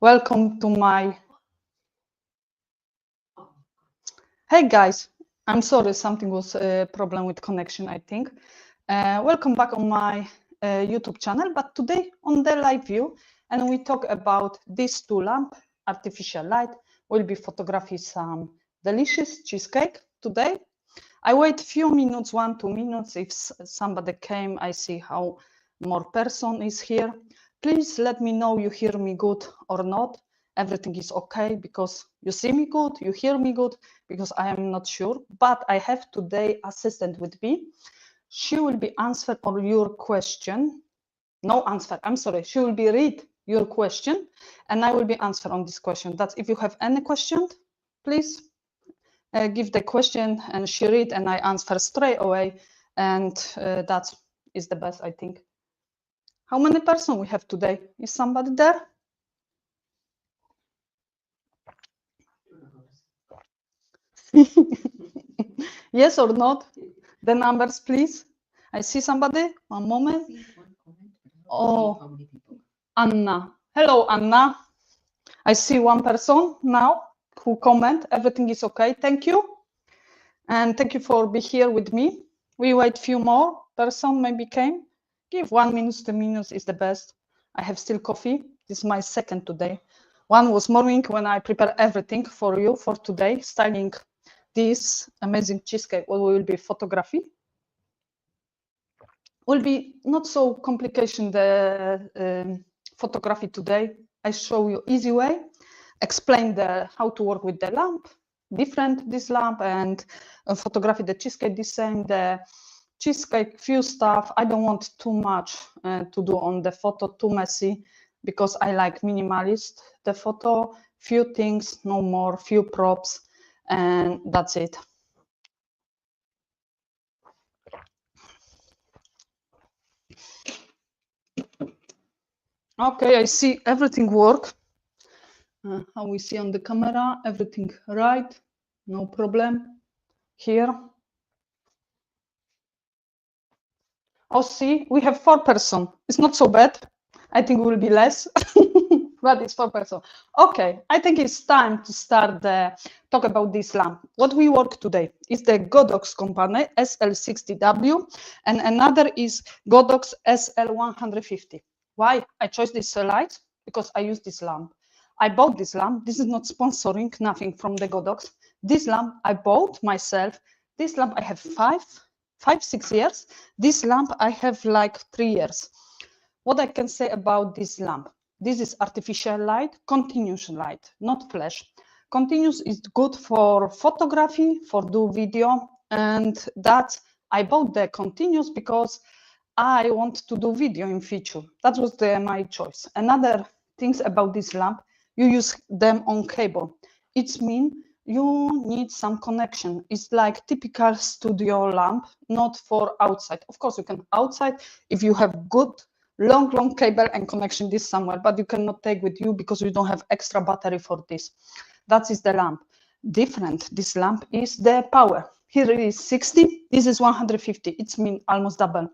Welcome to my... Hey guys, I'm sorry, something was a problem with connection, I think. Welcome back on my YouTube channel, but today on the live view, and we talk about these two lamps, artificial light. We'll be photographing some delicious cheesecake today. I wait few minutes, 1-2 minutes. If somebody came, I see how more person is here. Please let me know you hear me good or not. Everything is okay because you see me good, you hear me good, because I am not sure. But I have today assistant with me. She will be answer all your question. No answer, I'm sorry. She will be read your question and I will be answer on this question. That's if you have any question, please give the question and she read and I answer straight away. And that is the best, I think. How many person we have today? Is somebody there? Yes or not? The numbers, please. I see somebody. One moment. Oh, Anna. Hello, Anna. I see one person now who comment. Everything is okay. Thank you. And thank you for being here with me. We wait few more person maybe came. Give 1 minute, 2 minutes is the best. I have still coffee. This is my second today. One was morning when I prepare everything for you for today, styling this amazing cheesecake. What will be photography. Will be not so complication the photography today. I show you easy way, explain the how to work with the lamp, different this lamp, and photography the cheesecake the same. The cheesecake few stuff. I don't want too much to do on the photo, too messy, because I like minimalist. The photo, few things, no more, few props, and that's it. Okay, I see everything work. How we see on the camera, everything right, no problem. Here. Oh, see, we have 4 person. It's not so bad. I think it will be less, but it's 4 person. Okay, I think it's time to start the talk about this lamp. What we work today is the Godox company SL60W, and another is Godox SL150. Why I chose this light? Because I use this lamp. I bought this lamp. This is not sponsoring, nothing from the Godox. This lamp I bought myself. This lamp I have 5-6 years. This lamp I have like 3 years. What I can say about this lamp? This is artificial light, continuous light, not flash. Continuous is good for photography, for do video, and that I bought the continuous because I want to do video in future. That was my choice. Another things about this lamp, you use them on cable. It means you need some connection. It's like typical studio lamp, not for outside. Of course, you can outside if you have good long cable and connection this somewhere, but you cannot take with you because you don't have extra battery for this. That is the lamp. Different, this lamp is the power. Here it is 60, this is 150. It's mean almost double.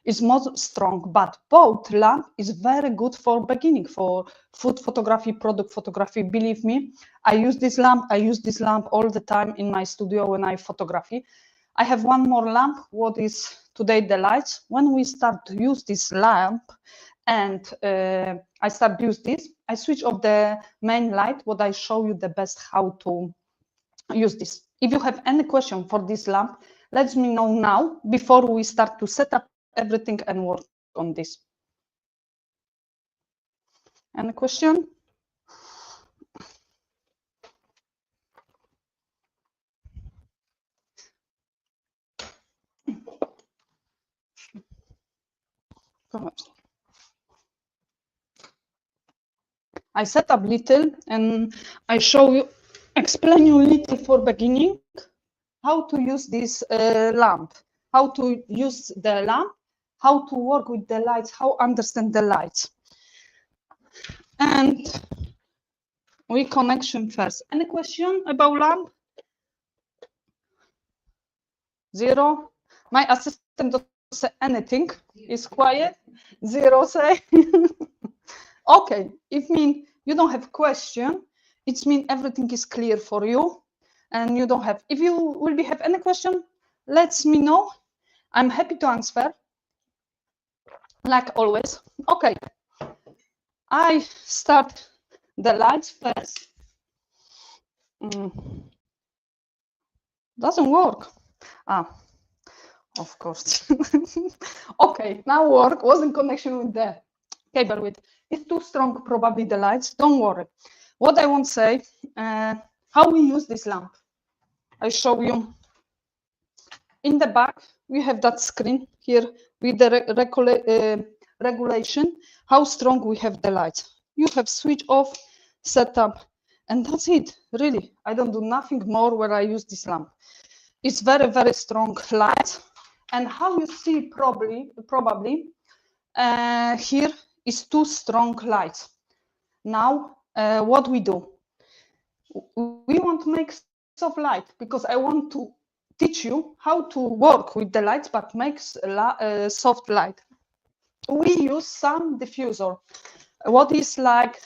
It's more strong, but both lamp is very good for beginning, for food photography, product photography. Believe me, I use this lamp. I use this lamp all the time in my studio when I photography. I have one more lamp. What is today the lights? When we start to use this lamp and I start to use this, I switch off the main light. What I show you the best how to use this. If you have any question for this lamp, let me know now before we start to set up everything and work on this. Any question? I set up little and I show you, explain you little for beginning how to use this lamp, how to use the lamp, how to work with the lights, how understand the lights. And we connection first. Any question about lamp? Zero. My assistant doesn't say anything. It's quiet. Zero say. Okay. It means you don't have question, it means everything is clear for you, and you don't have. If you will be have any question, let me know. I'm happy to answer, like always. Okay, I start the lights first. Doesn't work. Of course. Okay, now work. Was in connection with the cable width. It's too strong, probably the lights. Don't worry. What I want to say, how we use this lamp. I show you. In the back, we have that screen here with the regulation, how strong we have the lights. You have switch off, setup, and that's it. Really, I don't do nothing more where I use this lamp. It's very, very strong light. And how you see probably here is two strong lights. Now, what we do? We want to make soft light because I want to teach you how to work with the lights, but makes soft light. We use some diffuser. What is like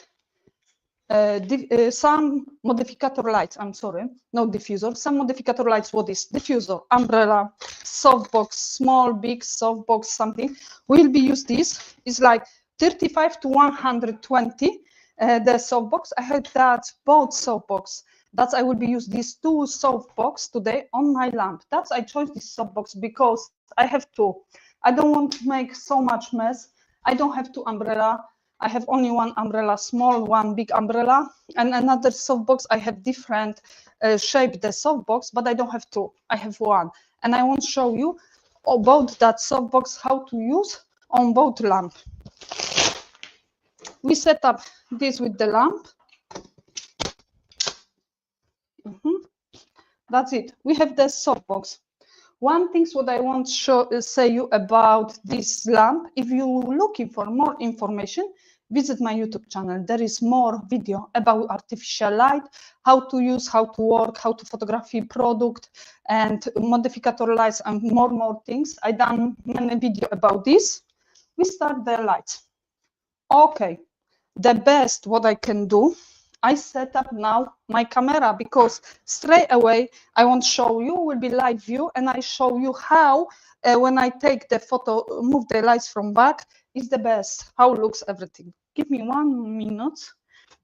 some modificator lights? I'm sorry, no diffuser. Some modificator lights. What is diffuser? Umbrella, softbox, small, big softbox, something. We'll be use this. It's like 35 to 120. The softbox. I had that both softbox. That's I will be use these two softbox today on my lamp. That's I chose this softbox because I have two. I don't want to make so much mess. I don't have two umbrella. I have only one umbrella, small one, big umbrella, and another softbox. I have different shape the softbox, but I don't have two. I have one, and I want to show you about that softbox how to use on both lamp. We set up this with the lamp. That's it. We have the softbox. One thing what I want to say you about this lamp, if you're looking for more information, visit my YouTube channel. There is more video about artificial light, how to use, how to work, how to photography product and modificator lights and more things. I done many video about this. We start the lights. Okay, the best what I can do, I set up now my camera because straight away I want to show you will be live view and I show you how when I take the photo, move the lights from back is the best, how looks everything. Give me 1 minute.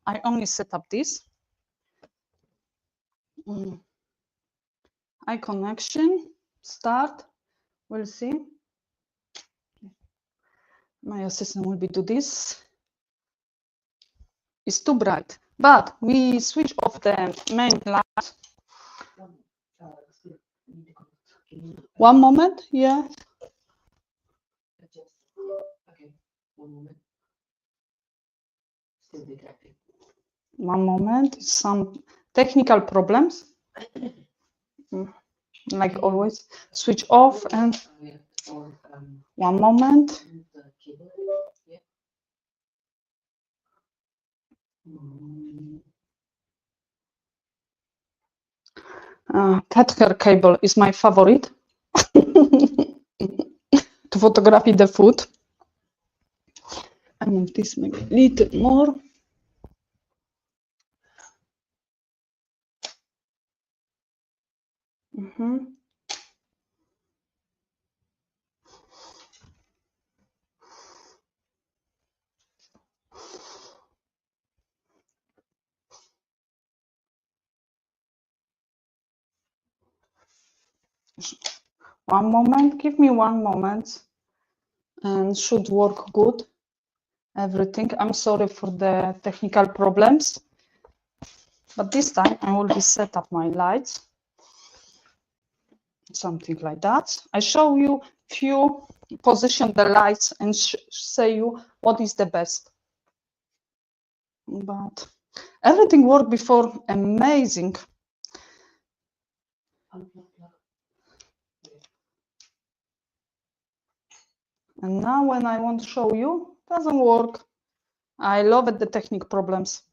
I only set up this. Eye connection, start, we'll see. My assistant will be do this. It's too bright, but we switch off the main light. 1 moment, yeah. Okay, 1 moment. Still detecting. 1 moment, some technical problems. Like always, switch off and 1 moment. Cat hair cable is my favorite to photography the food. I move this maybe a little more. One moment, give me 1 moment and should work good. Everything. I'm sorry for the technical problems, but this time I will be set up my lights. Something like that. I show you few position the lights and say you what is the best. But everything worked before, amazing. And now when I want to show you, doesn't work. I love it, the technical problems.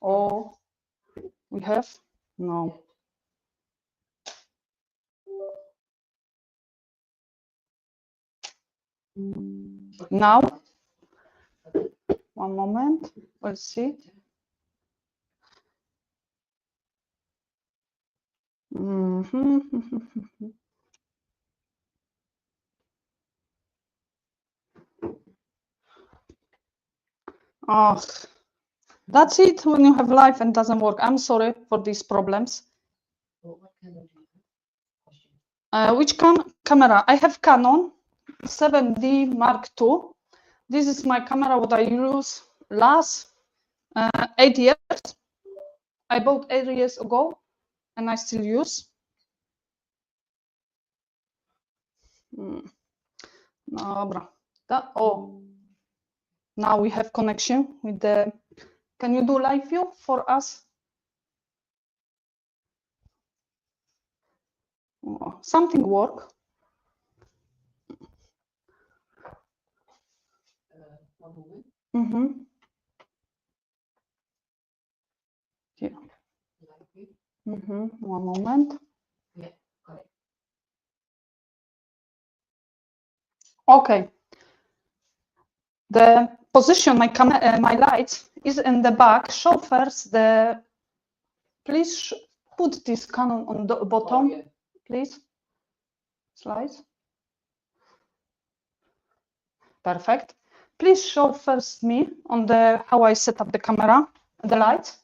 Oh, we have? No. Now, 1 moment. We'll see. Oh, that's it when you have live and doesn't work. I'm sorry for these problems. Well, what camera do you have? Which camera? I have Canon 7D Mark II. This is my camera what I use last 8 years. I bought 8 years ago and I still use. Dobra. Oh, now we have connection with the. Can you do live view for us? Oh, something work. 1 moment. Yeah. Live view. 1 moment. Yeah, correct. Okay. The position my my lights is in the back. Show first the. Please put this Canon on the bottom, yeah. please. Slides. Perfect. Please show first me on the how I set up the camera, the lights.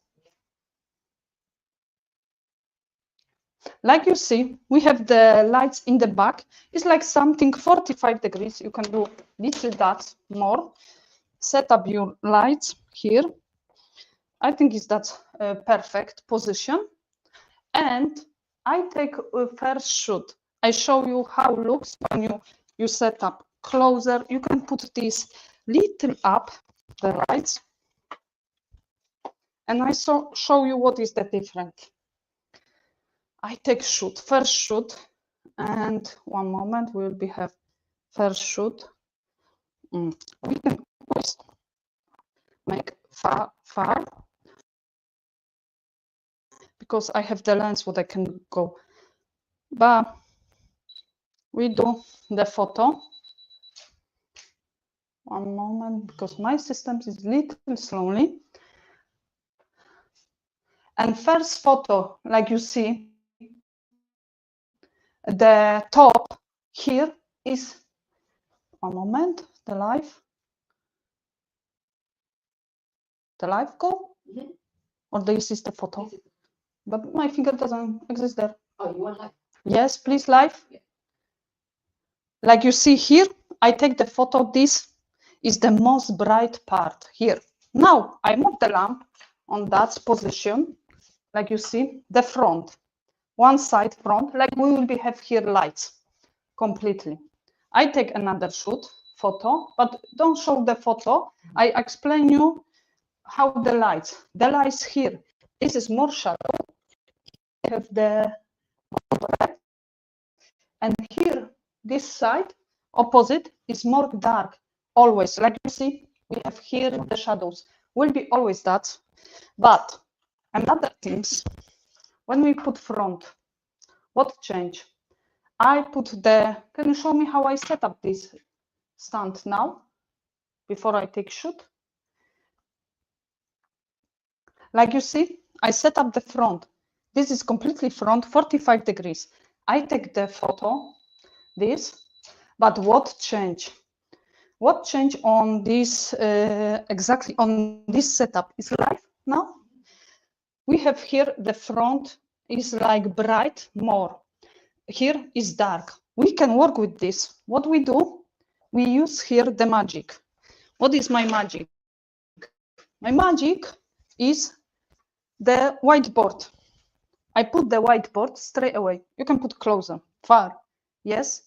Like you see, we have the lights in the back. It's like something 45 degrees. You can do little that more. Set up your lights here. I think it's that perfect position. And I take a first shoot. I show you how it looks when you set up closer. You can put this little up the lights. And I show you what is the difference. I take first shoot, and 1 moment we will have first shoot. We can always make far because I have the lens what I can go. But we do the photo. 1 moment because my system is little slowly. And first photo, like you see, the top here is 1 moment, the live go? Or this is the photo? But my finger doesn't exist there. Oh, you want live? Yes, please live. Yeah. Like you see here, I take the photo. This is the most bright part here. Now I move the lamp on that position. Like you see, the front, one side front, like we will have here lights completely. I take another photo, but don't show the photo. I explain you how the lights here. This is more shadow. I have the and here this side opposite is more dark. Always, like you see, we have here the shadows. Will be always that. But another things, when we put front, what change? I put the. Can you show me how I set up this stand now? Before I take shoot. Like you see, I set up the front. This is completely front, 45 degrees. I take the photo, this, but what change? What change on this, exactly on this setup is live now? We have here the front is like bright more. Here is dark. We can work with this. What we do, we use here the magic. What is my magic? My magic is the whiteboard. I put the whiteboard straight away. You can put closer, far. Yes.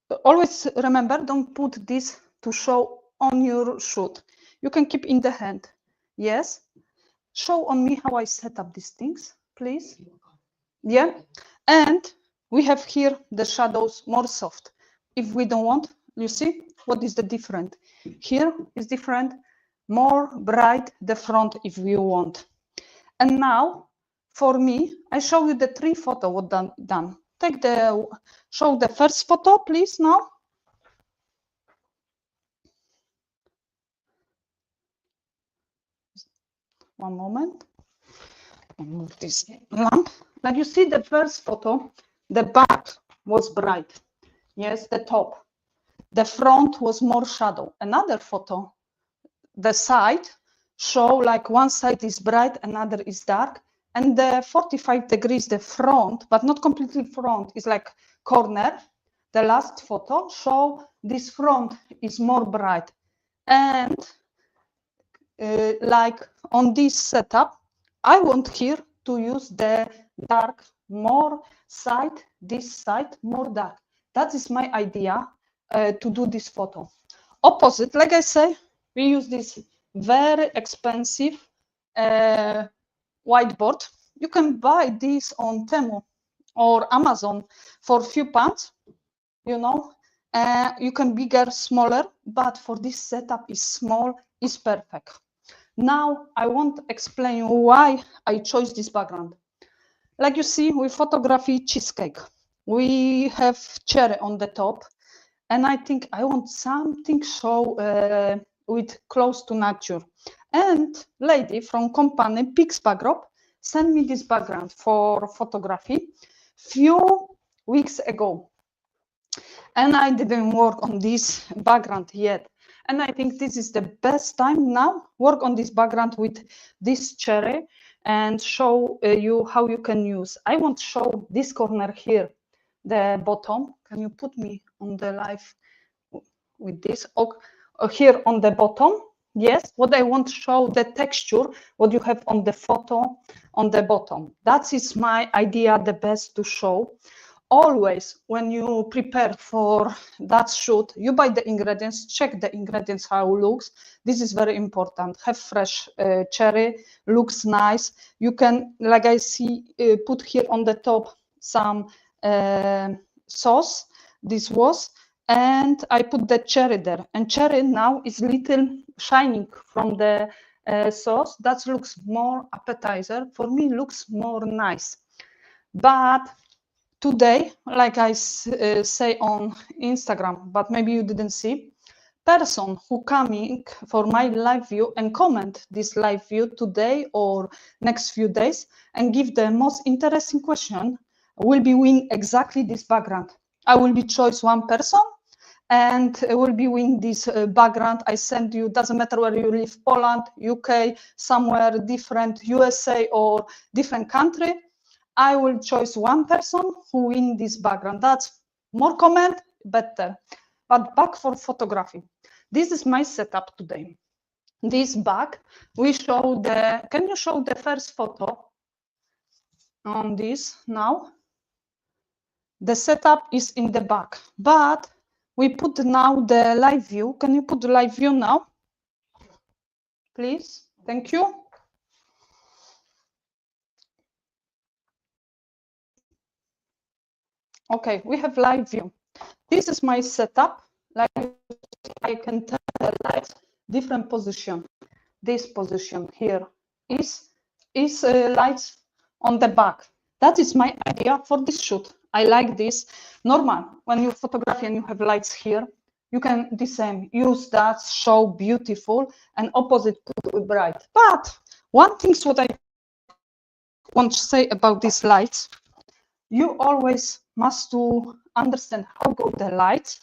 But always remember, don't put this to show on your shoot. You can keep in the hand. Yes. Show on me how I set up these things, please. Yeah. And we have here the shadows more soft. If we don't want, you see what is the different? Here is different, more bright the front if you want. And now for me, I show you the 3 photo what done. Show the first photo, please now. One moment. I'll move this lamp. Like you see the first photo, the back was bright. Yes, the top. The front was more shadow. Another photo, the side show like one side is bright, another is dark. And the 45 degrees, the front, but not completely front, is like corner. The last photo show this front is more bright. And like on this setup, I want here to use the dark more side, this side more dark. That is my idea to do this photo. Opposite, like I say, we use this very expensive whiteboard. You can buy this on Temu or Amazon for a few pounds, you know. You can bigger, smaller, but for this setup is small, is perfect. Now I want to explain why I chose this background. Like you see, we photography cheesecake. We have cherry on the top, and I think I want something show with close to nature. And lady from company Pix Backdrop sent me this background for photography few weeks ago. And I didn't work on this background yet. And I think this is the best time now, work on this background with this cherry and show you how you can use. I want to show this corner here, the bottom. Can you put me on the live with this? Here on the bottom, yes, what I want to show the texture, what you have on the photo on the bottom. That is my idea, the best to show. Always when you prepare for that shoot, you buy the ingredients, check the ingredients how it looks. This is very important. Have fresh cherry, looks nice. You can, like I see, put here on the top some sauce. This was, and I put the cherry there. And cherry now is little shining from the sauce. That looks more appetizer. For me, looks more nice. But today, like I say on Instagram, but maybe you didn't see, person who coming for my live view and comment this live view today or next few days and give the most interesting question will be win exactly this background. I will be choose one person and will be win this background. I send you, doesn't matter where you live, Poland, UK, somewhere different, USA or different country. I will choose one person who win this background. That's more comment, better. But back for photography. This is my setup today. This back, we show the, can you show the first photo on this now? The setup is in the back, but we put now the live view. Can you put the live view now? Please, thank you. Okay, we have live view. This is my setup. Like I can tell the lights different position. This position here is lights on the back. That is my idea for this shoot. I like this. Normal, when you photography and you have lights here, you can the same use that, show beautiful, and opposite put bright. But one thing what I want to say about these lights, you always must to understand how go the lights,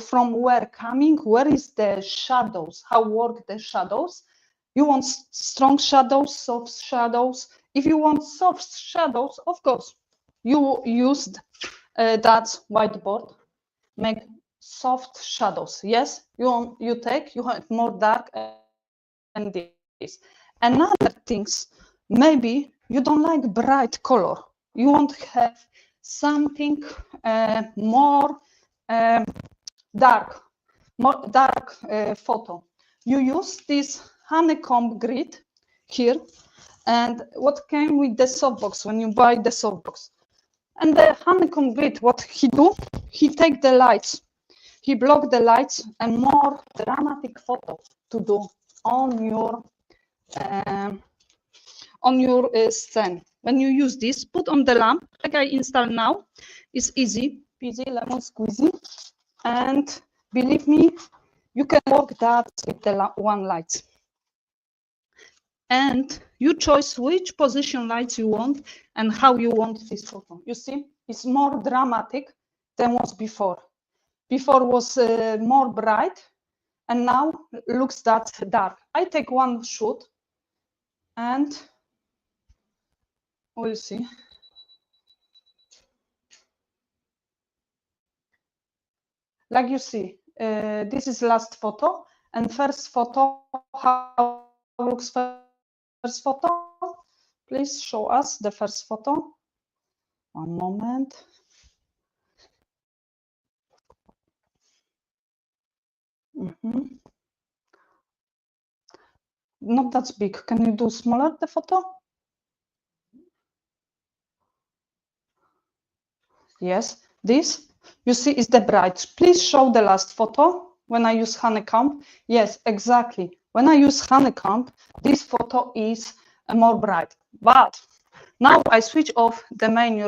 from where coming, where is the shadows, how work the shadows. You want strong shadows, soft shadows. If you want soft shadows, of course, you used that whiteboard, make soft shadows. Yes, you have more dark and this. Another things, maybe you don't like bright color. You want to have something more dark photo. You use this honeycomb grid here, and what came with the softbox when you buy the softbox. And the honeycomb grid, what he do? He take the lights, he block the lights, and more dramatic photo to do on your scene. When you use this, put on the lamp, like I install now, it's easy peasy, lemon squeezy, and believe me, you can work that with the one light. and you choose which position lights you want and how you want this photo. You see, it's more dramatic than was before. Before was more bright, and now looks that dark. I take one shoot, and we'll see. Like you see, this is last photo, and first photo, how looks first photo? Please show us the first photo. One moment. Not that big. Can you do smaller the photo? Yes, this you see is the bright. Please show the last photo when I use honeycomb. Yes, exactly. When I use honeycomb, this photo is more bright. But now I switch off the main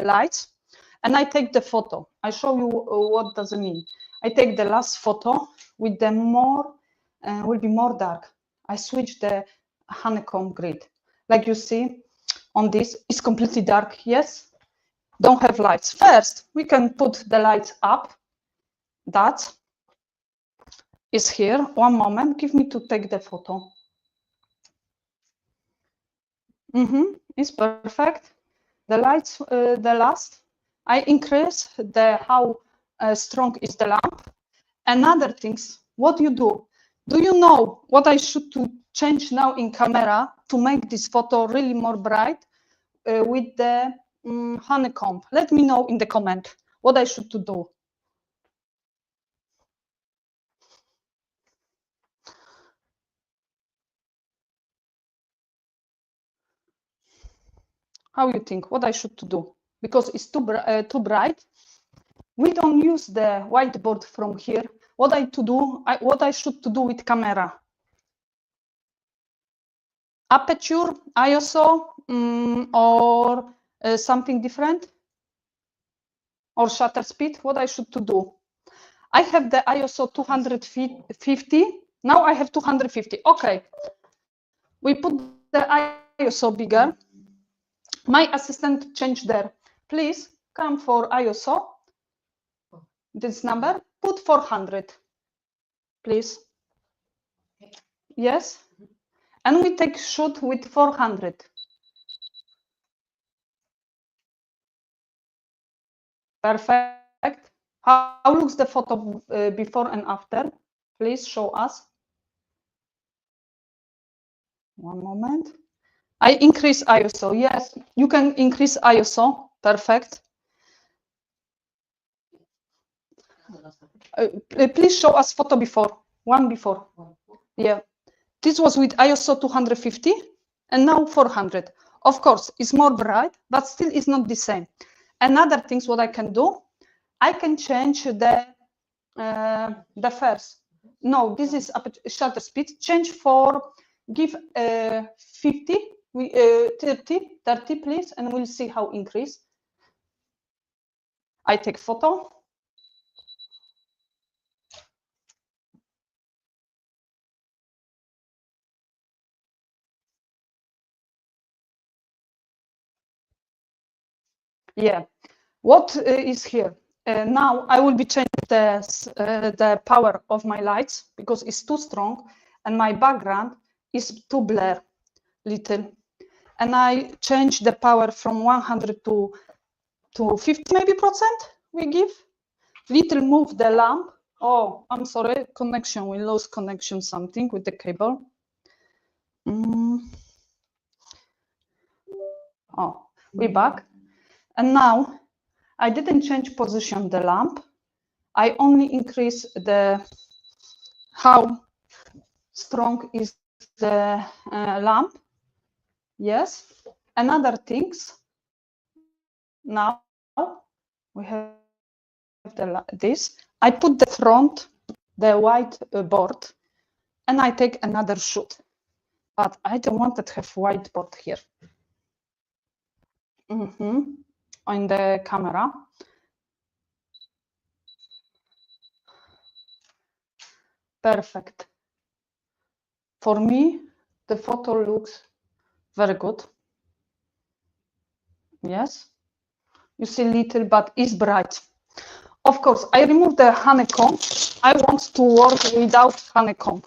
lights and I take the photo. I show you what does it mean. I take the last photo with the more, will be more dark. I switch the honeycomb grid. Like you see on this, it's completely dark. Yes, don't have lights. First, we can put the lights up. That is here. One moment, give me to take the photo. It's perfect. The lights, the last, I increase the how strong is the lamp. Another things, what you do? Do you know what I should to change now in camera to make this photo really more bright with the honeycomb? Let me know in the comment what I should to do. How you think? What I should to do? Because it's too bright. We don't use the whiteboard from here. What I to do? What I should to do with camera? Aperture, ISO, or something different, or shutter speed? What I should to do? I have the ISO 250. Now I have 250. Okay, we put the ISO bigger. My assistant changed there. Please come for ISO. This number, put 400, please. Yes, and we take shoot with 400. Perfect. How looks the photo before and after? Please show us. One moment. I increase ISO. Yes, you can increase ISO. Perfect. Please show us photo before. One before. Yeah. This was with ISO 250 and now 400. Of course, it's more bright, but still it's not the same. Another things what I can do, I can change the first. No, this is shutter speed. Change for give 50, 30, please, and we'll see how increase. I take photo. Yeah, what is here? Now I will be changing the power of my lights because it's too strong and my background is too blur little. And I change the power from 100 to 50 maybe percent we give. Little move the lamp. Oh, I'm sorry, connection. We lost connection something with the cable. Oh, we back. And now I didn't change position the lamp. I only increase the how strong is the lamp. Yes. Another things. Now we have this. I put the front, the white board, and I take another shoot. But I don't want to have whiteboard here. On the camera. Perfect. For me, the photo looks very good. Yes, you see little, but it's bright. Of course, I remove the honeycomb. I want to work without honeycomb.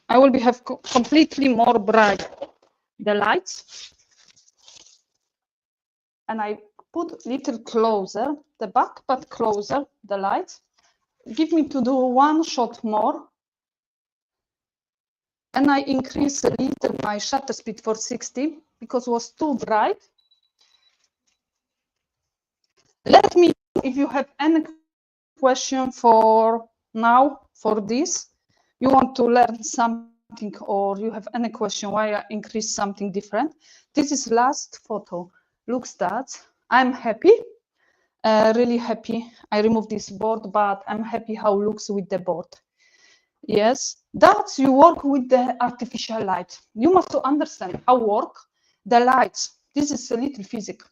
I will have completely more bright the lights. And I put little closer the back, but closer the lights. Give me to do one shot more. And I increase a little my shutter speed for 60 because it was too bright. Let me know if you have any question for now for this. You want to learn something or you have any question why I increase something different. This is last photo. Looks that I'm happy, really happy. I removed this board, but I'm happy how it looks with the board. Yes, that's you work with the artificial light. You must understand how work the lights. This is a little physics.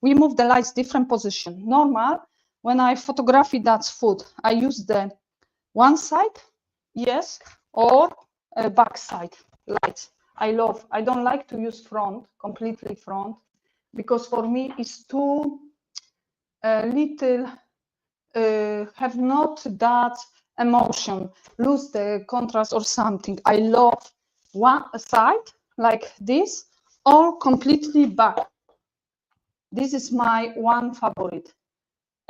We move the lights different position. Normal, when I photography that's food, I use the one side, yes, or back side lights. I don't like to use front, completely front, because for me it's too little, have not that emotion, lose the contrast or something. I love one side like this or completely back. This is my one favorite,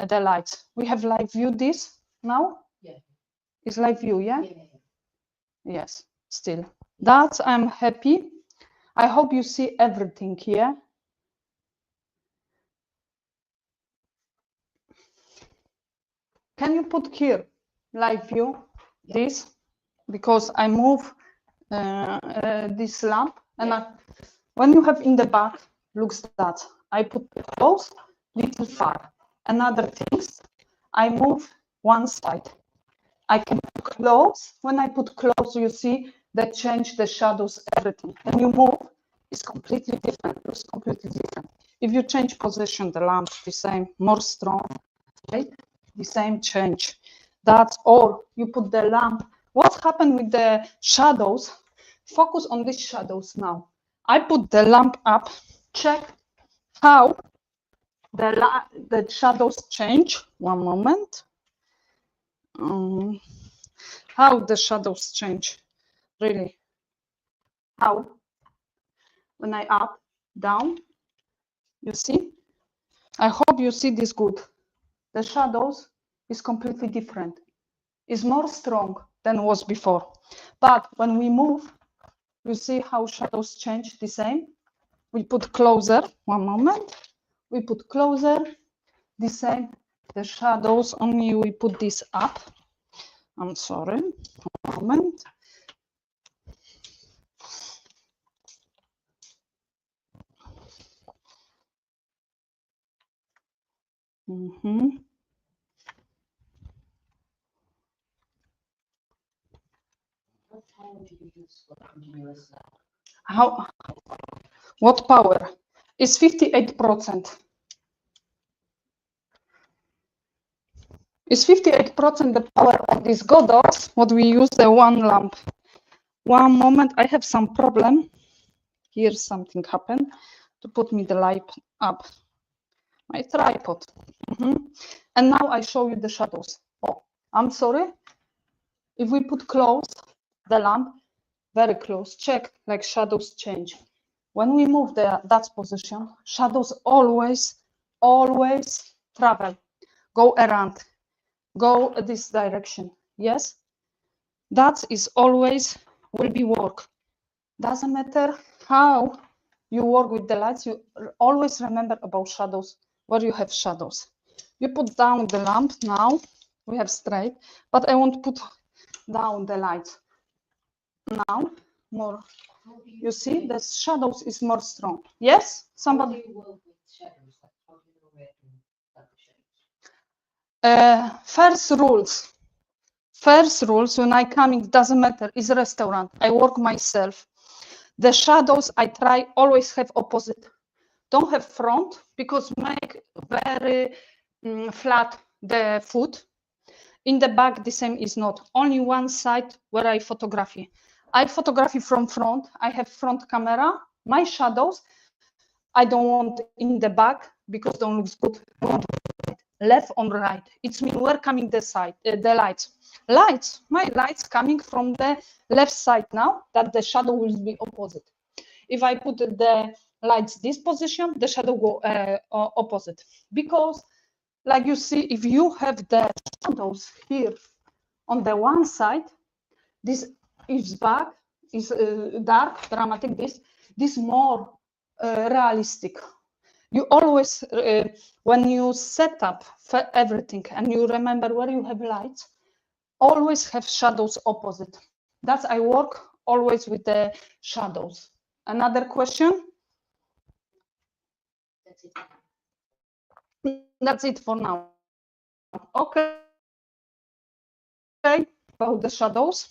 the lights. We have live view this now? Yeah. It's live view, yeah? Yeah. Yes, still. That I'm happy. I hope you see everything here. Can you put here live view, this? Because I move this lamp and when you have in the back, looks that I put close, little far. Another things, I move one side. I can put close. When I put close, you see that change the shadows, everything. When you move, it's completely different. It's completely different. If you change position, the lamp the same, more strong, right? The same change. That's all. You put the lamp. What happened with the shadows? Focus on these shadows now. I put the lamp up. Check how the shadows change. One moment. How the shadows change, really. How? When I up, down, you see? I hope you see this good. The shadows is completely different. It's more strong than was before. But when we move, you see how shadows change the same? We put closer, one moment. We put closer, the same. The shadows, only we put this up. I'm sorry, one moment. What power do you use for continuous light? How? What power? It's 58%. It's 58% the power of this Godox, what we use the one lamp. One moment, I have some problem. Here something happened to put me the light up. My tripod. And now I show you the shadows. Oh, I'm sorry. If we put close the lamp, very close, check like shadows change. When we move that position, shadows always travel, go around, go this direction. Yes, that is always will be work. Doesn't matter how you work with the lights, you always remember about shadows, where you have shadows. You put down the lamp now, we have straight, but I want to put down the lights. Now, more. You see, the shadows is more strong. Yes? Somebody? How do you work with shadows? Like, how do you know where to cut the shadows? First rules, when I come, it doesn't matter, it's a restaurant. I work myself. The shadows, I try always have opposite. Don't have front, because make very flat the food. In the back, the same is not. Only one side where I photography. I photography from front. I have front camera. My shadows, I don't want in the back because don't looks good. I want left on right. It's mean where coming the side, the lights. Lights, my lights coming from the left side now, that the shadow will be opposite. If I put the lights this position, the shadow go opposite. Because like you see, if you have the shadows here on the one side, this is back, is dark, dramatic, this more realistic. You always, when you set up for everything and you remember where you have lights, always have shadows opposite. That's I work always with the shadows. Another question? That's it. That's it for now. Okay. About the shadows.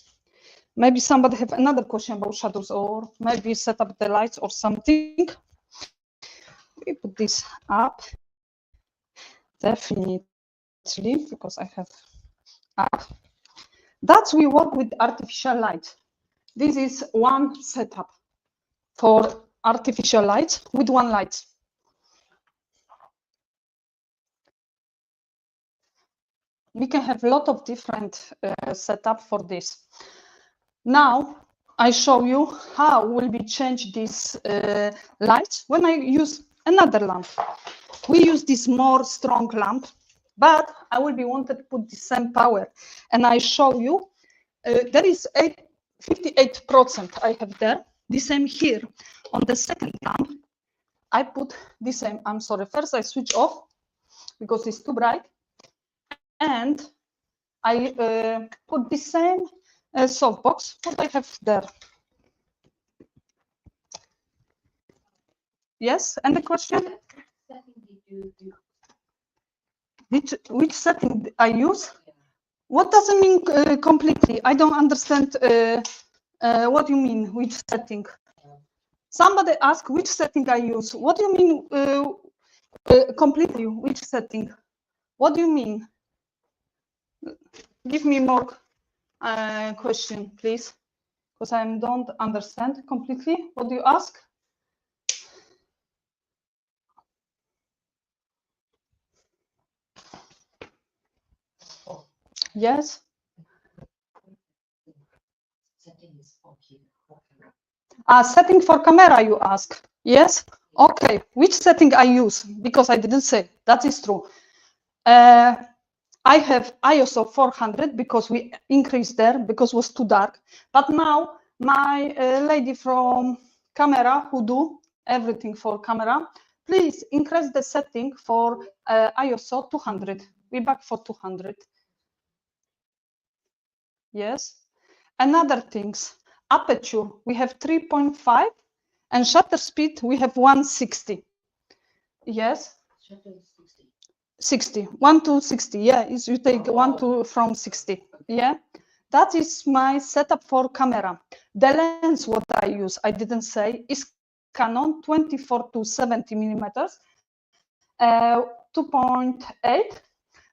Maybe somebody have another question about shadows, or maybe set up the lights or something. We put this up. Definitely, because I have up. That's we work with artificial light. This is one setup for artificial light with one light. We can have a lot of different setup for this. Now I show you how will be change this light when I use another lamp. We use this more strong lamp, but I will be wanted to put the same power, and I show you there is 58% I have there. The same here on the second lamp. I put the same. I'm sorry. First I switch off because it's too bright, and I put the same softbox what I have there. Yes, and the question? Which setting I use? What does it mean completely? I don't understand what you mean, which setting. Somebody asked which setting I use. What do you mean completely, which setting? What do you mean? Give me more question, please, because I don't understand completely. What do you ask? Yes. Setting for camera, you ask. Yes. Okay. Which setting I use? Because I didn't say. That is true. I have ISO 400 because we increased there because it was too dark. But now my lady from camera who do everything for camera, please increase the setting for ISO 200. We back for 200. Yes. Another things, aperture, we have 3.5 and shutter speed, we have 160. Yes. 60, 1 to 60. Yeah, is you take 1 to from 60. Yeah, that is my setup for camera. The lens what I use, I didn't say, is Canon 24 to 70 millimeters, 2.8.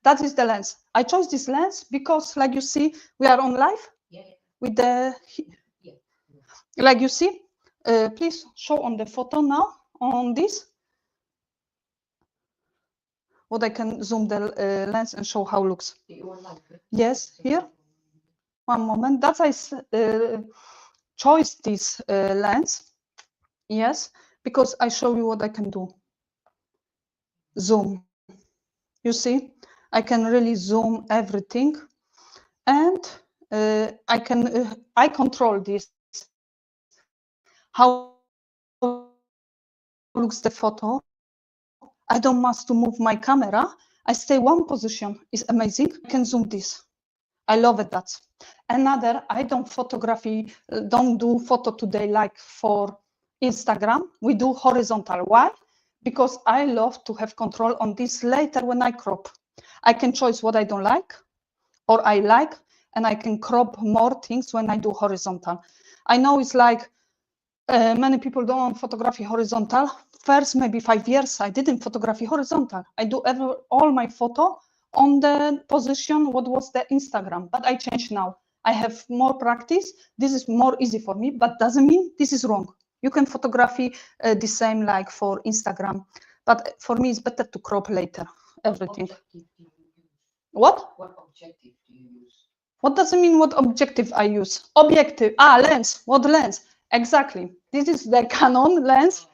That is the lens. I chose this lens because, like you see, we are on live with the, like you see. Please show on the photo now on this. What I can zoom the lens and show how it looks. Yes, here. One moment. That's I choose this lens. Yes, because I show you what I can do. Zoom. You see, I can really zoom everything, and I can I control this. How looks the photo? I don't must to move my camera. I stay one position. It's amazing. I can zoom this. I love it. That. Another, I don't photography, don't do photo today like for Instagram. We do horizontal. Why? Because I love to have control on this later when I crop. I can choose what I don't like or I like, and I can crop more things when I do horizontal. I know it's like many people don't want photography horizontal. First, maybe 5 years, I didn't photography horizontal. I do all my photo on the position what was the Instagram, but I changed now. I have more practice. This is more easy for me, but doesn't mean this is wrong. You can photography the same like for Instagram, but for me it's better to crop later everything. What objective do you use? What does it mean? What objective I use? Objective. Lens. What lens? Exactly. This is the Canon lens,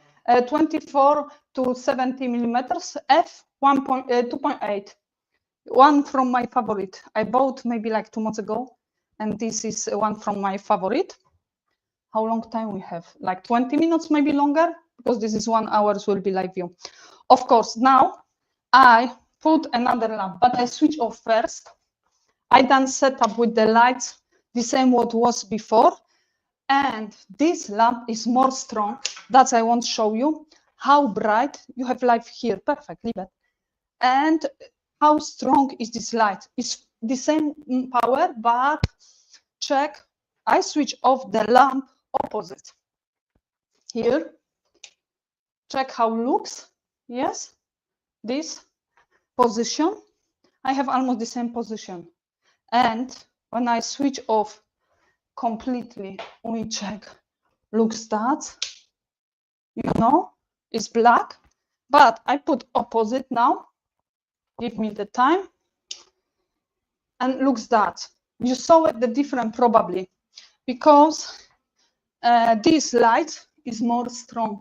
24 to 70 millimeters, f 2.8. One from my favorite. I bought maybe like 2 months ago, and this is one from my favorite. How long time we have? Like 20 minutes, maybe longer, because this is 1 hour will be live view. Of course, now I put another lamp, but I switch off first. I done setup with the lights, the same what was before. And this lamp is more strong. That's I want to show you how bright you have light here. Perfect, leave it. And how strong is this light? It's the same power, but check. I switch off the lamp opposite. Here, check how it looks. Yes, this position. I have almost the same position. And when I switch off completely, we check, looks that, you know, it's black, but I put opposite now, give me the time, and looks that. You saw it the different probably, because this light is more strong.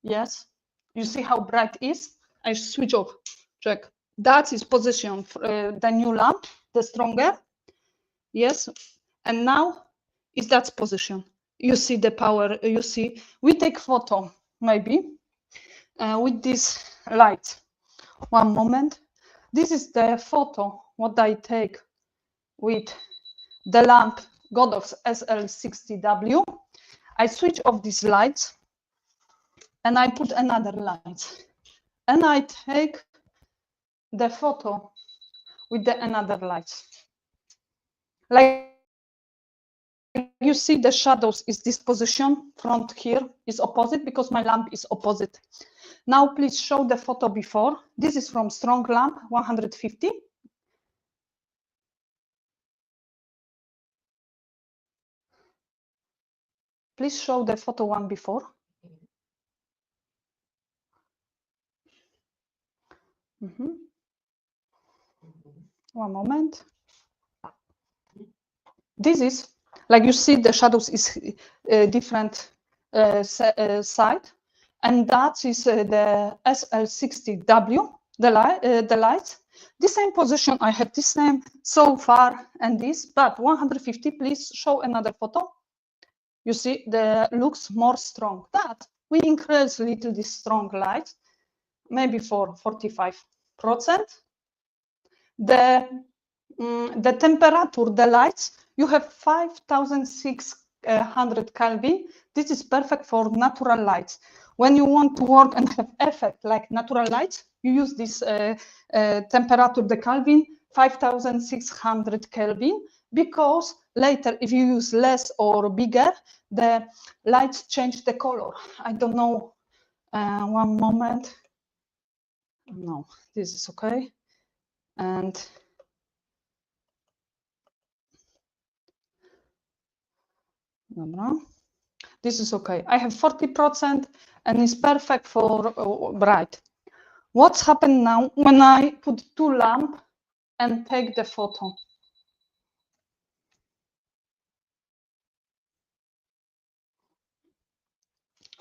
Yes, you see how bright it is? I switch off, check. That is position for the new lamp, the stronger. Yes, and now is that position. You see the power, you see. We take photo, maybe, with this light. One moment. This is the photo, what I take with the lamp Godox SL60W. I switch off these lights, and I put another light. And I take the photo with the another light. Like you see the shadows is this position, front here is opposite because my lamp is opposite. Now please show the photo before. This is from strong lamp 150. Please show the photo one before. One moment. This is, like you see, the shadows is different side, and that is the SL60W, the light. The same position I have, the same so far, and this, but 150. Please show another photo. You see, the looks more strong. That we increase a little this strong light, maybe for 45%. The temperature, the lights, you have 5,600 Kelvin. This is perfect for natural lights. When you want to work and have effect like natural lights, you use this temperature, the Kelvin, 5,600 Kelvin, because later if you use less or bigger, the lights change the color. I don't know, one moment. No, this is okay. And this is okay. I have 40% and it's perfect for bright. What's happened now when I put 2 lamps and take the photo?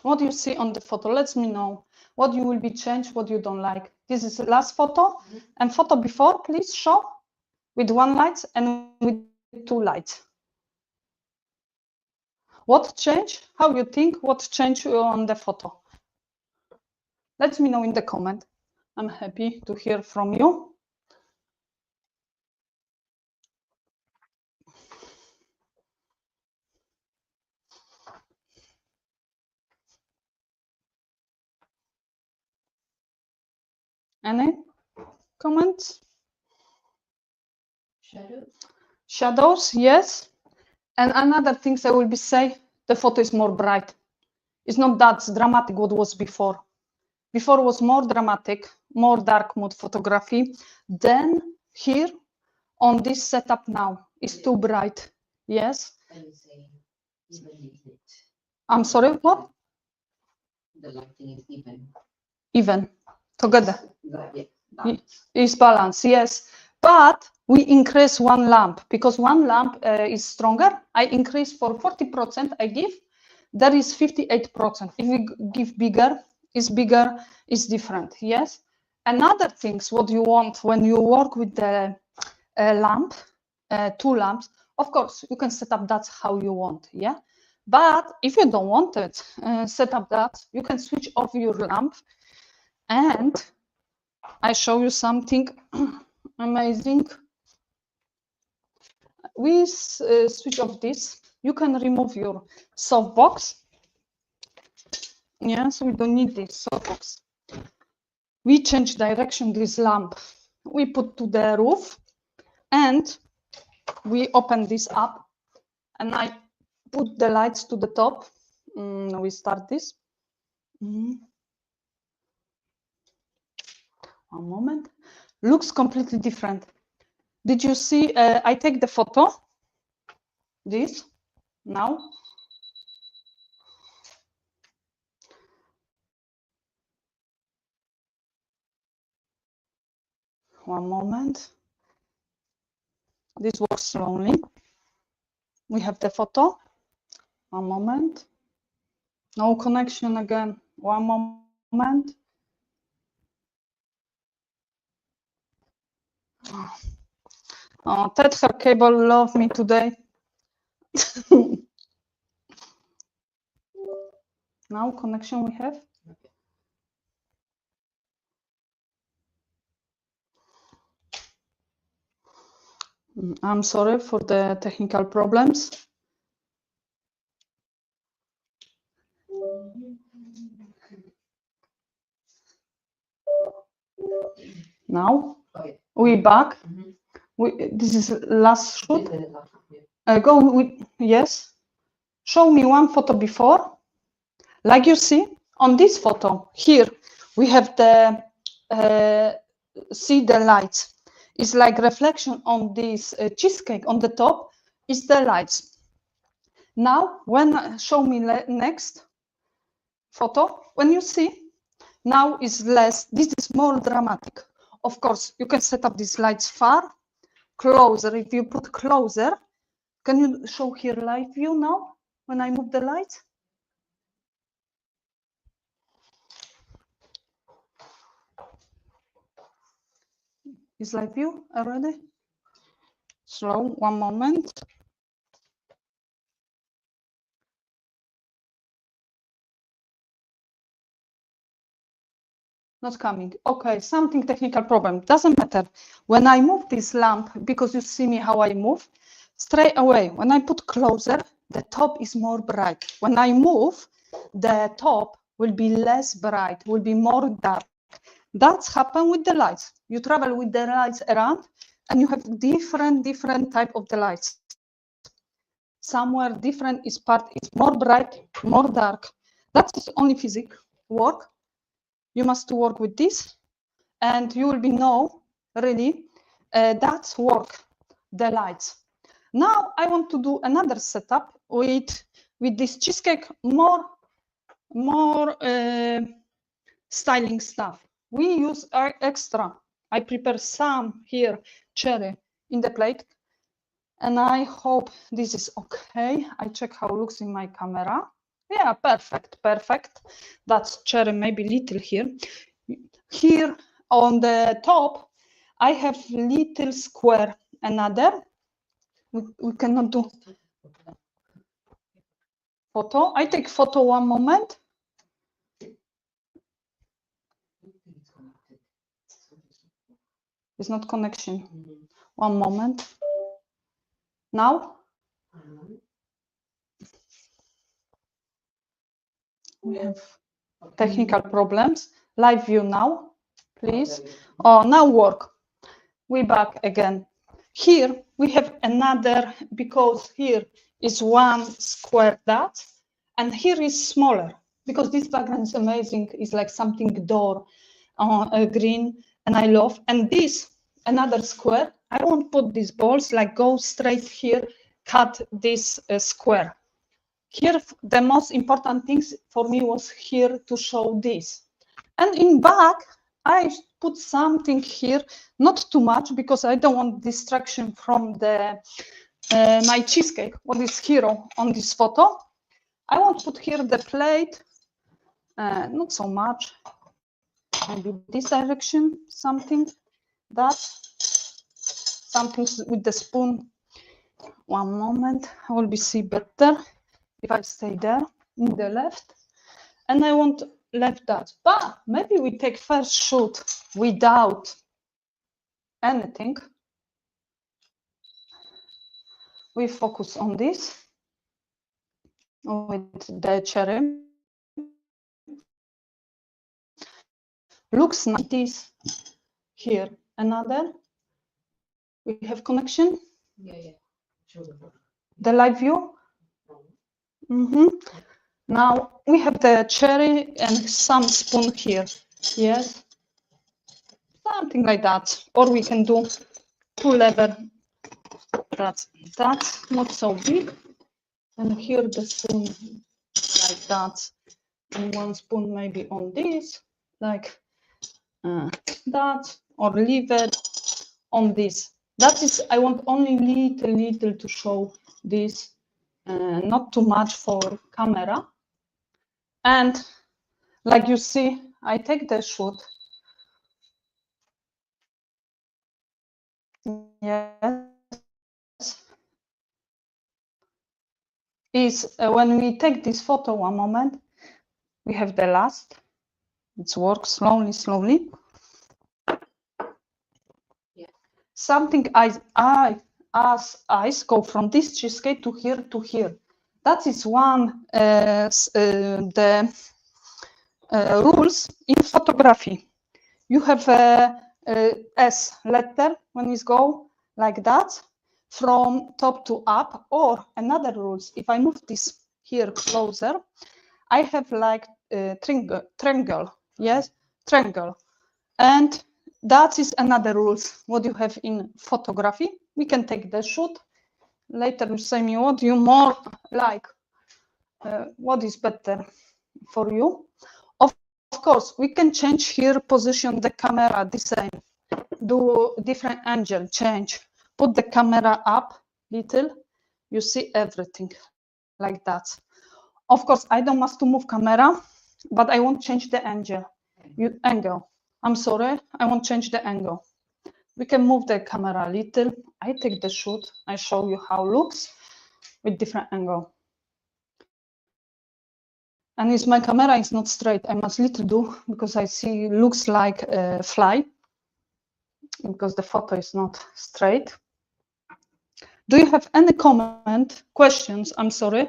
What do you see on the photo? Let me know what you will be changed, what you don't like. This is the last photo, and photo before, please show with 1 light and with 2 lights. What changed? How you think? What changed on the photo? Let me know in the comment. I'm happy to hear from you. Any comments? Shadows, yes. And another thing I will be say, the photo is more bright. It's not that dramatic what was before. Before was more dramatic, more dark mode photography. Then here on this setup now is too bright. Yes. I would say evenly lit. I'm sorry, what? The lighting is even. Even. Together. Yeah, balance. Is balance, yes. But we increase one lamp because one lamp is stronger. I increase for 40%, I give. There is 58%. If we give bigger, is different, yes. Another things, what you want when you work with the lamp, 2 lamps, of course, you can set up that how you want, yeah. But if you don't want it, set up that, you can switch off your lamp. And I show you something amazing. We switch off this. You can remove your softbox. Yes, we don't need this softbox. We change direction this lamp. We put to the roof and we open this up and I put the lights to the top. We start this. One moment. Looks completely different. Did you see? I take the photo. This now. One moment. This works slowly. We have the photo. One moment. No connection again. One moment. Oh, Ted, her cable love me today. Now connection we have. I'm sorry for the technical problems. Now we back. This is last shoot. Go with yes. Show me one photo before. Like you see on this photo here, we have the see the lights. It's like reflection on this cheesecake on the top is the lights. Now, when show me next photo, when you see now is less. This is more dramatic. Of course, you can set up these lights far, closer. If you put closer, can you show here live view now? When I move the lights. Is live view already? Slow, one moment. Not coming. Okay, something technical problem. Doesn't matter. When I move this lamp, because you see me how I move, straight away, when I put closer, the top is more bright. When I move, the top will be less bright, will be more dark. That's happened with the lights. You travel with the lights around and you have different type of the lights. Somewhere different is part is more bright, more dark. That's only physics work. You must work with this and you will be know really that's work, the lights. Now I want to do another setup with this cheesecake, more styling stuff. We use extra. I prepare some here, cherry in the plate. And I hope this is okay. I check how it looks in my camera. Yeah, perfect. That's cherry, maybe little here. Here on the top, I have little square, another. We cannot do photo. I take photo one moment. It's not connection. One moment. Now? We have technical problems. Live view now, please. Oh, now work. We back again. Here we have another, because here is one square dot, and here is smaller, because this background is amazing. It's like something door green, and I love. And this, another square, I won't put these balls, like go straight here, cut this square. Here, the most important things for me was here to show this. And in back, I put something here, not too much, because I don't want distraction from the my cheesecake, what is here on this photo. I want to put here the plate, not so much, maybe this direction, something, that, something with the spoon. One moment, I will be see better if I stay there in the left. And I want left that, but maybe we take first shoot without anything. We focus on this with the cherry. Looks like this here. Another. We have connection. Yeah. The live view. Now we have the cherry and some spoon here. Yes. Something like that. Or we can do two lever. That's not so big. And here the spoon like that. And one spoon maybe on this, like that, or leave it on this. That is, I want only little to show this, not too much for camera. And like you see, I take the shoot. Yes. Is when we take this photo, one moment, we have the last. It's work slowly. Yeah. Something as eyes go from this cheesecake to here. That is one the rules in photography. You have a S letter when it go like that from top to up, or another rules. If I move this here closer, I have like triangle. Yes, triangle, and that is another rules what you have in photography. We can take the shoot later. You say me what you more like, what is better for you. Of course, we can change here position the camera the same, do different angle, change, put the camera up little, you see everything like that. Of course, I don't must to move camera, but I won't change the angle. Angle. I'm sorry, I won't change the angle. We can move the camera a little. I take the shoot. I show you how it looks with different angle. And if my camera is not straight, I must little do because I see looks like a fly because the photo is not straight. Do you have any comment, questions? I'm sorry.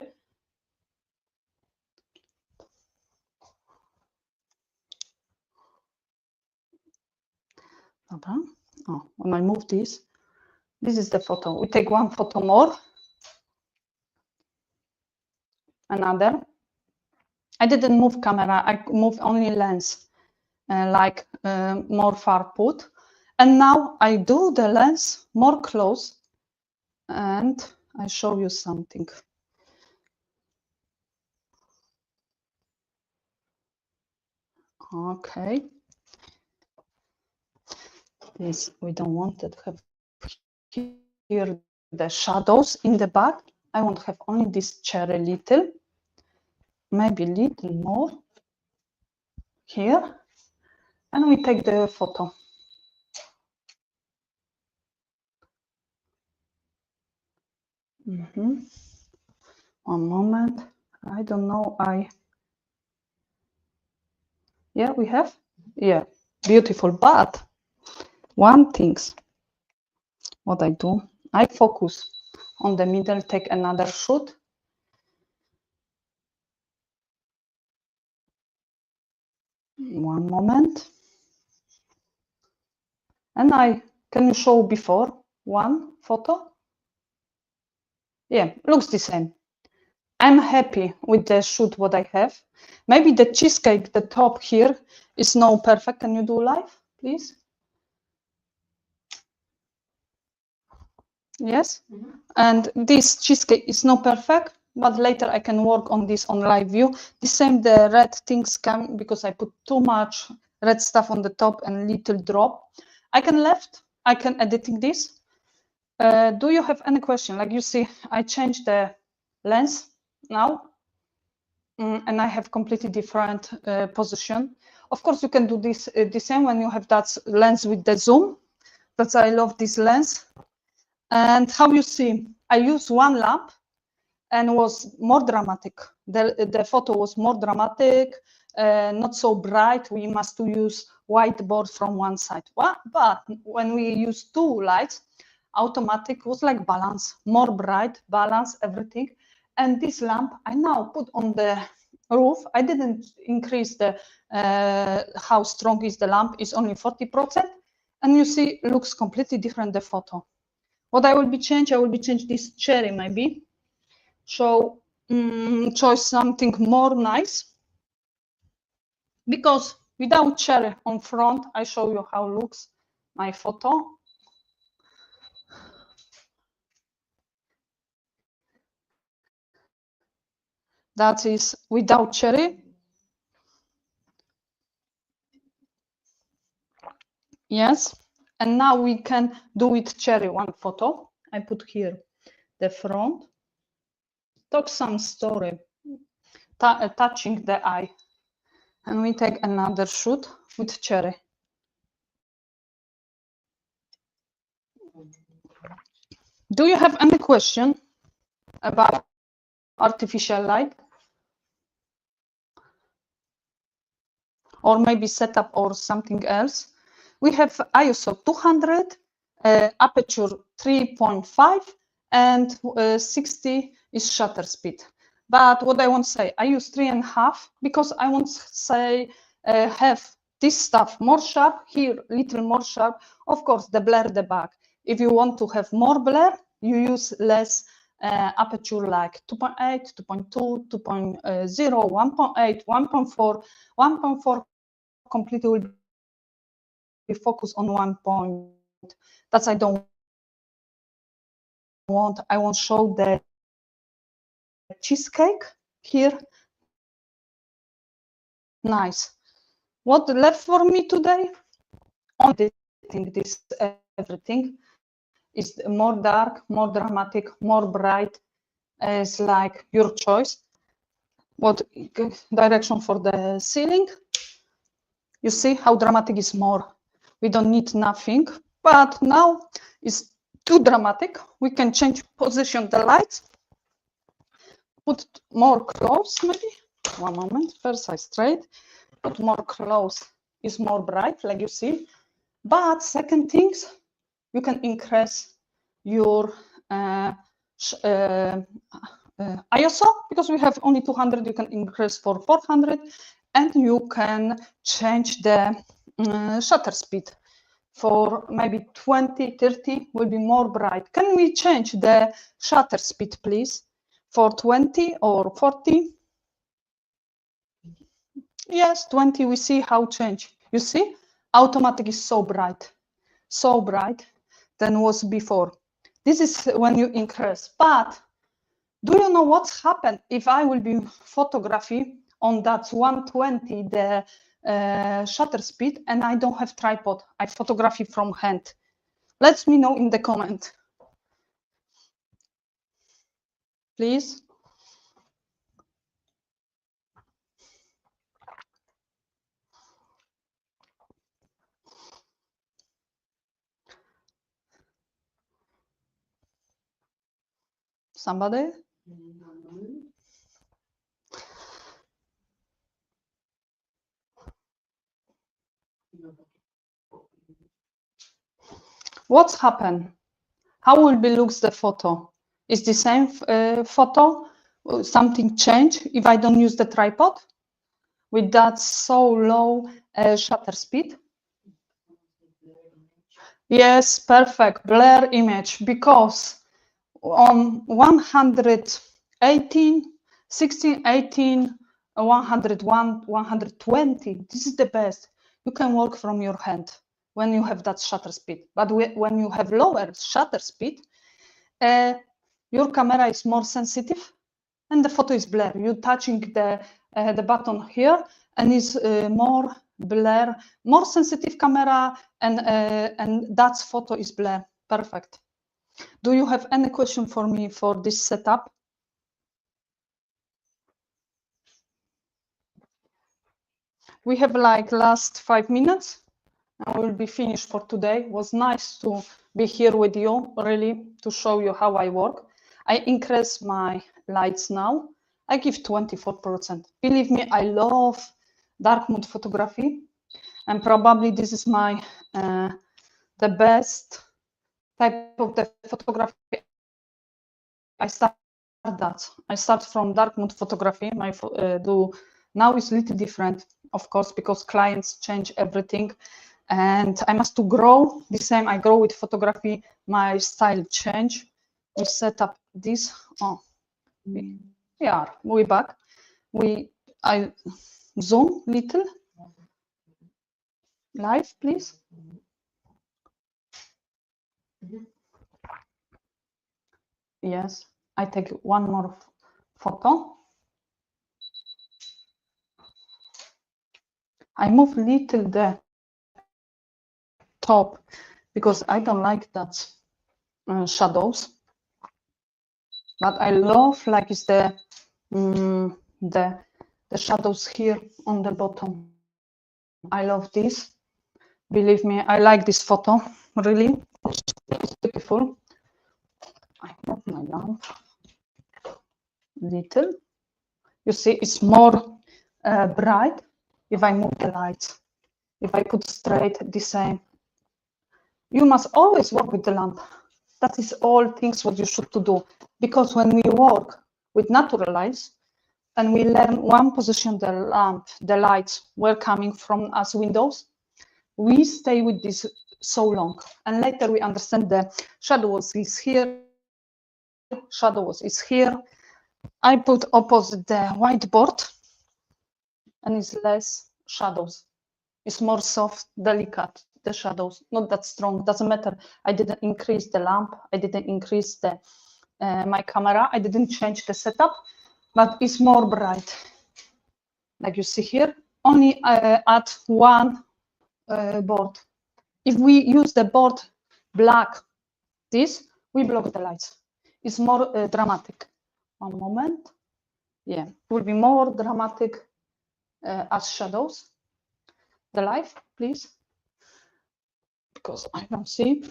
Oh, when I move this is the photo. We take one photo more. Another. I didn't move camera. I moved only lens, like more far put. And now I do the lens more close, and I show you something. Okay. This we don't want to have here the shadows in the back. I want to have only this cherry little, maybe a little more here, and we take the photo. One moment. I don't know. Yeah, we have. Yeah, beautiful. But one thing, what I do, I focus on the middle, take another shoot. One moment. And can you show before one photo? Yeah, looks the same. I'm happy with the shoot what I have. Maybe the cheesecake, the top here is not perfect. Can you do live, please? Yes. And this cheesecake is not perfect, but later I can work on this on live view. The same, the red things come because I put too much red stuff on the top and little drop. I can editing this. Do you have any question? Like you see, I changed the lens now, and I have completely different position. Of course, you can do this the same when you have that lens with the zoom. That's I love this lens. And how you see, I use one lamp and was more dramatic. The photo was more dramatic, not so bright. We must use whiteboard from one side. But when we use two lights, automatic was like balance, more bright, balance, everything. And this lamp I now put on the roof. I didn't increase the how strong is the lamp, is only 40%. And you see, looks completely different, the photo. What I will be change this cherry maybe. So choose something more nice, because without cherry on front, I show you how looks my photo. That is without cherry. Yes. And now we can do with cherry one photo. I put here the front. Talk some story, touching the eye. And we take another shoot with cherry. Do you have any question about artificial light? Or maybe setup or something else? We have ISO 200, aperture 3.5, and 60 is shutter speed. But what I want to say, I use 3.5 because I want to say have this stuff more sharp, here little more sharp. Of course, the blur the back. If you want to have more blur, you use less aperture, like 2.8, 2.2, 2.0, 1.8, 1.4, 1.4 completely will be focused on one point. That's I don't want. I want to show the cheesecake here. Nice. What left for me today? Only this everything is more dark, more dramatic, more bright. It's like your choice. What direction for the ceiling? You see how dramatic is more. We don't need nothing, but now it's too dramatic. We can change position the lights, put more close maybe. One moment, first I straight, put more close, is more bright, like you see. But second things, you can increase your ISO, because we have only 200, you can increase for 400, and you can change the shutter speed for maybe 20, 30 will be more bright. Can we change the shutter speed, please, for 20 or 40? Yes, 20, we see how change. You see, automatic is so bright than was before. This is when you increase. But do you know what's happened if I will be photography on that 120, the shutter speed, and I don't have tripod? I photography from hand. Let me know in the comment, please. Somebody? What's happened? How will be looks the photo? Is the same photo? Something change if I don't use the tripod with that so low shutter speed? Yes, perfect, blur image, because on 118, 16, 18, 101, 120, this is the best. You can work from your hand when you have that shutter speed. But when you have lower shutter speed, your camera is more sensitive and the photo is blur. You're touching the button here and is more blur, more sensitive camera, and that photo is blur. Perfect. Do you have any question for me for this setup? We have like last 5 minutes and we'll be finished for today. It was nice to be here with you, really, to show you how I work. I increase my lights now. I give 24%. Believe me, I love dark mode photography, and probably this is my the best type of the photography. I start from dark mode photography. My do now is a little different, of course, because clients change everything, and I must to grow the same. I grow with photography. My style change. We set up this. Oh, we back. I zoom little. Live, please. Yes, I take one more photo. I move little the top because I don't like that shadows, but I love like it's the shadows here on the bottom. I love this. Believe me, I like this photo. Really, it's beautiful. I move my lamp little. You see, it's more bright if I move the lights. If I put straight the same. You must always work with the lamp. That is all things what you should to do. Because when we work with natural lights and we learn one position the lamp, the lights were coming from us windows, we stay with this so long. And later we understand the shadows is here, shadows is here. I put opposite the whiteboard and it's less shadows. It's more soft, delicate, the shadows, not that strong, doesn't matter. I didn't increase the lamp, I didn't increase the my camera, I didn't change the setup, but it's more bright. Like you see here, only add one board. If we use the board black, this, we block the lights. It's more dramatic. One moment. Yeah, it will be more dramatic as shadows. The light, please. Because I don't see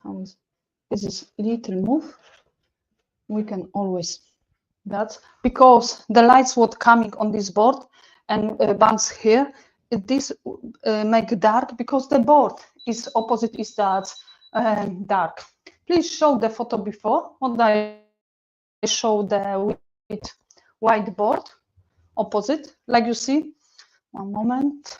how is this is little move. We can always that's because the lights what coming on this board and bounce here. This make dark because the board is opposite is that dark. Please show the photo before what I show the with white board opposite, like you see. One moment.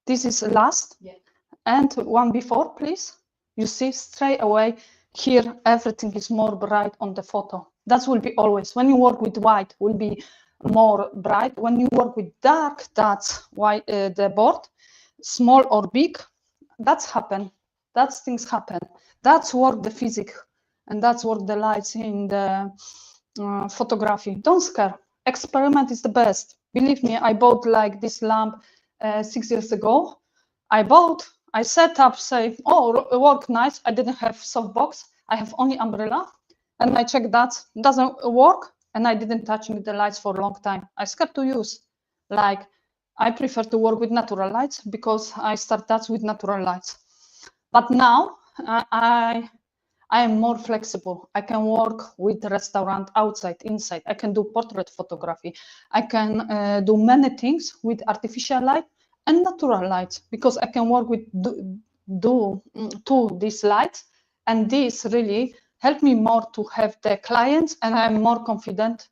This is last, yeah. And one before, please. You see straight away here, everything is more bright on the photo. That will be always. When you work with white, will be more bright. When you work with dark, that's why the board, small or big, that's happen. That's things happen. That's work the physics, and that's work the lights in the photography. Don't scare. Experiment is the best. Believe me, I bought like this lamp 6 years ago. I set up, say, oh, work nice. I didn't have softbox. I have only umbrella. And I checked that doesn't work. And I didn't touch the lights for a long time. I scared to use. Like, I prefer to work with natural lights because I start that with natural lights. But now I am more flexible. I can work with the restaurant outside, inside. I can do portrait photography. I can do many things with artificial light and natural lights because I can work with these lights, and this really helped me more to have the clients, and I'm more confident.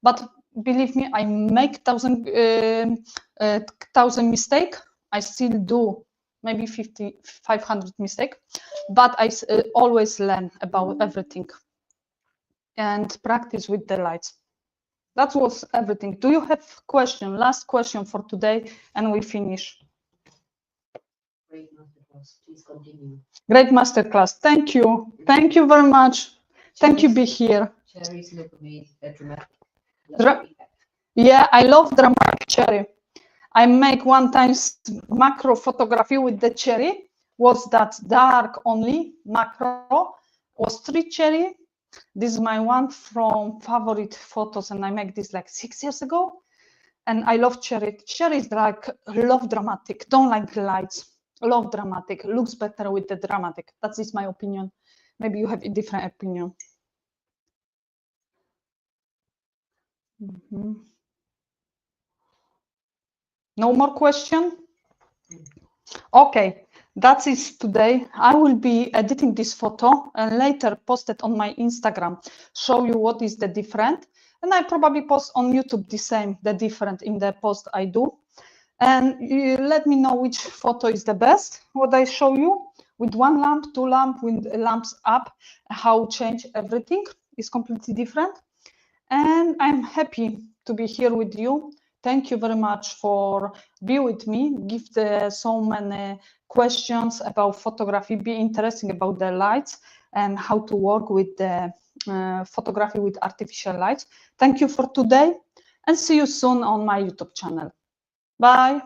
But believe me, I make thousand mistake. I still do maybe 500 mistake, but I always learn about everything and practice with the lights. That was everything. Do you have question? Last question for today, and we finish. masterclass. Please continue. Great masterclass. Thank you. Thank you very much. Thank you, be here. Cherries look amazing. Dramatic. Yeah, I love dramatic cherry. I make one time macro photography with the cherry. Was that dark only macro? Was 3 cherry. This is my one from favorite photos, and I make this like 6 years ago. And I love cherry. Cherry is like love dramatic. Don't like lights. Love dramatic. Looks better with the dramatic. That is my opinion. Maybe you have a different opinion. No more question? Okay, that is today. I will be editing this photo and later post it on my Instagram, show you what is the different. And I probably post on YouTube the same, the different in the post I do. And you let me know which photo is the best, what I show you with 1 lamp, 2 lamp, with lamps up, how change everything is completely different. And I'm happy to be here with you. Thank you very much for being with me, give so many questions about photography, be interesting about the lights and how to work with the photography with artificial lights. Thank you for today and see you soon on my YouTube channel. Bye.